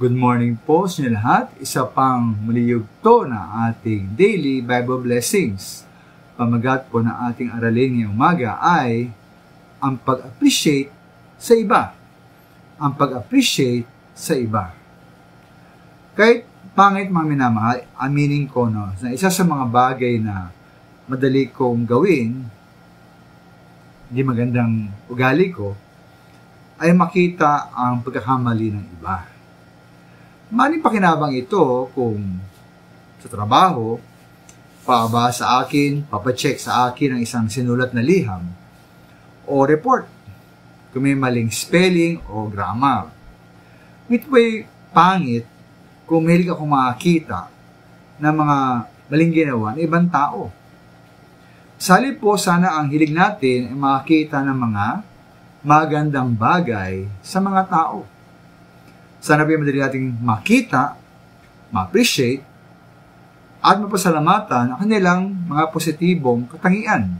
Good morning po sa inyo lahat. Isa pang muli yugto na ating daily Bible blessings. Pamagat po na ating aralin ngayong umaga ay ang pag-appreciate sa iba. Ang pag-appreciate sa iba. Kahit pangit mga minamahal, aminin ko na isa sa mga bagay na madali kong gawin, hindi magandang ugali ko, ay makita ang pagkakamali ng iba. Maring pakinabang ito kung sa trabaho, paaba sa akin, papacheck sa akin ang isang sinulat na liham o report kung may maling spelling o grammar. Ito ay pangit kung mahilig ako makakita ng mga maling ginawa ng ibang tao. Sali po sana ang hilig natin ay makakita ng mga magandang bagay sa mga tao. Sana po madali nating makita, ma-appreciate, at mapasalamatan ang kanilang mga positibong katangian,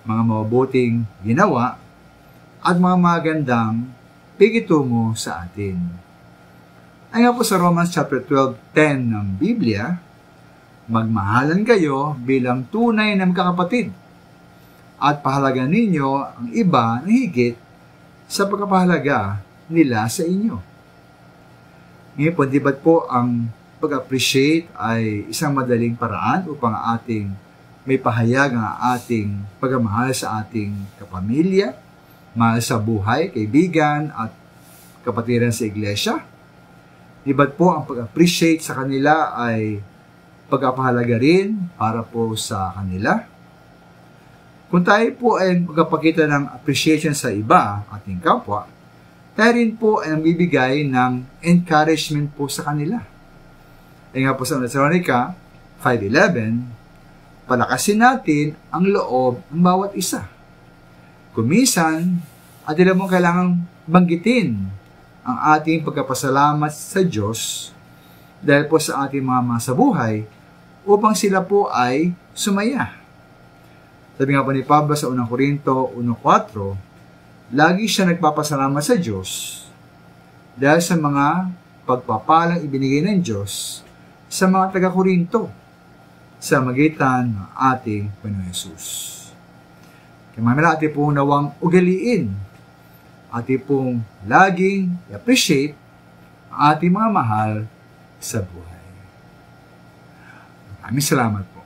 mga mabuting ginawa, at mga magandang pigitungo sa atin. Ay nga po sa Romans chapter 12:10 ng Biblia, magmahalan kayo bilang tunay na magkakapatid, at pahalagan ninyo ang iba na higit sa pagkapahalaga nila sa inyo. Ngayon po, di ba't po ang pag-appreciate ay isang madaling paraan upang ating may pahayag ang ating pagmamahal sa ating kapamilya, mahal sa buhay, kaibigan, at kapatiran sa iglesia? Di ba't po ang pag-appreciate sa kanila ay pagpapahalaga rin para po sa kanila? Kung tayo po ay magpapakita ng appreciation sa iba, ating kapwa, tayo rin po ay nagbibigay ng encouragement po sa kanila. Ay nga po sa Thessalonica 5:11, palakasin natin ang loob ng bawat isa. Kumisan, at ilan mo kailangang banggitin ang ating pagkapasalamat sa Diyos dahil po sa ating mga masabuhay upang sila po ay sumaya. Sabi nga po ni Pablo sa 1 Corinto 1:4, lagi siya nagpapasalamat sa Diyos dahil sa mga pagpapalang ibinigay ng Diyos sa mga taga-Korinto sa magitan ng ating Panginoon Hesus. Kaya mamaya ating pong nawang ugaliin, ating pong laging i-appreciate ang ating mga mahal sa buhay. Maraming salamat po.